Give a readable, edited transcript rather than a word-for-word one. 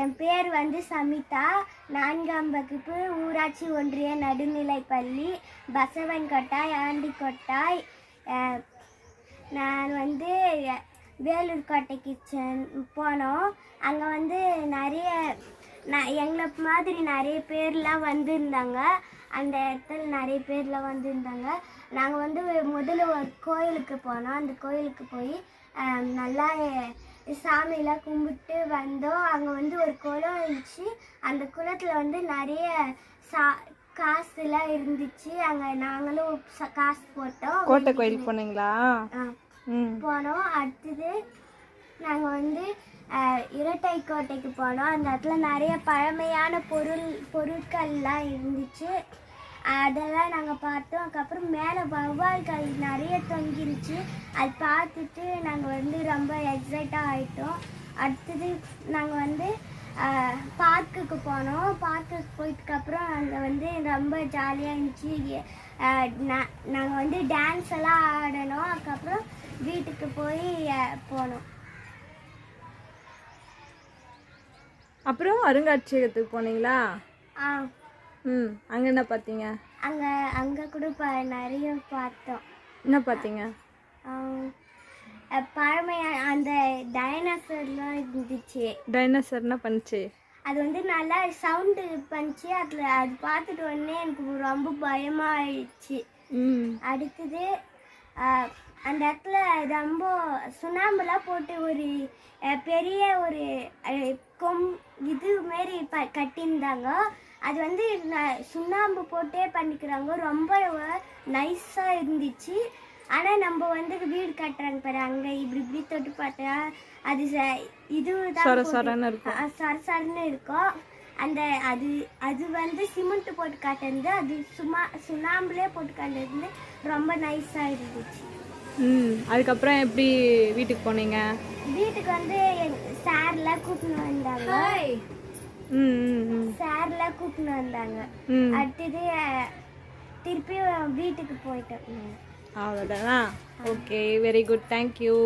என் பேர் வந்து சமிதா. 4ஆம் வகுப்பு ஊராட்சி ஒன்றிய நடுநிலைப்பள்ளி பசவன்கோட்டாய் ஆண்டிக்கோட்டாய். நான் வந்து வேலூர் கோட்டைக்கு போனோம். அங்கே வந்து நிறைய எங்களை மாதிரி நிறைய பேர்லாம் வந்திருந்தாங்க. அந்த இடத்துல நிறைய பேர்லாம் வந்திருந்தாங்க. நாங்கள் வந்து முதல்ல ஒரு கோயிலுக்கு போனோம். அந்த கோயிலுக்கு போய் நல்லா சாமியெல்லாம் கும்பிட்டு வந்தோம். அங்கே வந்து ஒரு குளம் இருந்துச்சு. அந்த குளத்தில் வந்து நிறைய காசுலாம் இருந்துச்சு. அங்கே நாங்களும் காசு போட்டோம். கோட்டை கோயிலுக்கு போனீங்களா? போனோம். அடுத்தது நாங்கள் வந்து இரட்டை கோட்டைக்கு போனோம். அந்த இடத்துல நிறைய பழமையான பொருட்கள்லாம் இருந்துச்சு. அதெல்லாம் நாங்கள் பார்த்தோம். அதுக்கப்புறம் மேலே வௌவால்கள் நிறைய தொங்கிருச்சு. அது பார்த்துட்டு நாங்கள் வந்து ரொம்ப எக்ஸைட்டாக ஆகிட்டோம். அடுத்தது நாங்கள் வந்து பார்க்குக்கு போனோம். பார்க்குக்கு போயிட்டுக்கப்புறம் அங்கே வந்து ரொம்ப ஜாலியாக இருந்துச்சு. நாங்கள் வந்து டான்ஸ் எல்லாம் ஆடணும். அதுக்கப்புறம் வீட்டுக்கு போய் போனோம். அப்புறம் அருங்காட்சியகத்துக்கு போனீங்களா? அங்கே என்ன பார்த்தீங்க? அங்கே கூட நிறைய பார்த்தோம். என்ன பார்த்தீங்க? பழமையான அந்த டைனோசர்லாம் இருந்துச்சு. டைனோசர் என்ன பண்ணுச்சு? அது வந்து நல்லா சவுண்டு பண்ணிச்சு. அதில் அது பார்த்துட்டு உடனே எனக்கு ரொம்ப பயமாக ஆயிடுச்சு. அடுத்தது அந்த இடத்துல ரொம்ப சுண்ணாம்புலாம் போட்டு ஒரு பெரிய ஒரு இது மாரி கட்டியிருந்தாங்க. அது வந்து சுண்ணாம்பு போட்டே பண்ணிக்கிறாங்க. ரொம்ப நைஸாக இருந்துச்சு. ஆனால் நம்ம வந்து வீடு கட்டுறாங்க பாரு, அங்கே இப்படி தொட்டு பார்த்தா அது இதுதான் சரசரன்னு இருக்கும். அந்த அது வந்து சிமெண்ட் போட்டு காட்டுறது, அது சுண்ணாம்புலேயே போட்டு காட்டுறது ரொம்ப நைஸாக இருந்துச்சு. அதுக்கப்புறம் எப்படி வீட்டுக்கு போனீங்க? வீட்டுக்கு வந்து சார்லாம் கூட்டின்னு வந்தாங்க. அடுத்தது திருப்பி வீட்டுக்கு போயிட்டோம். அவ்வளோதானா? Okay, very good, thank you.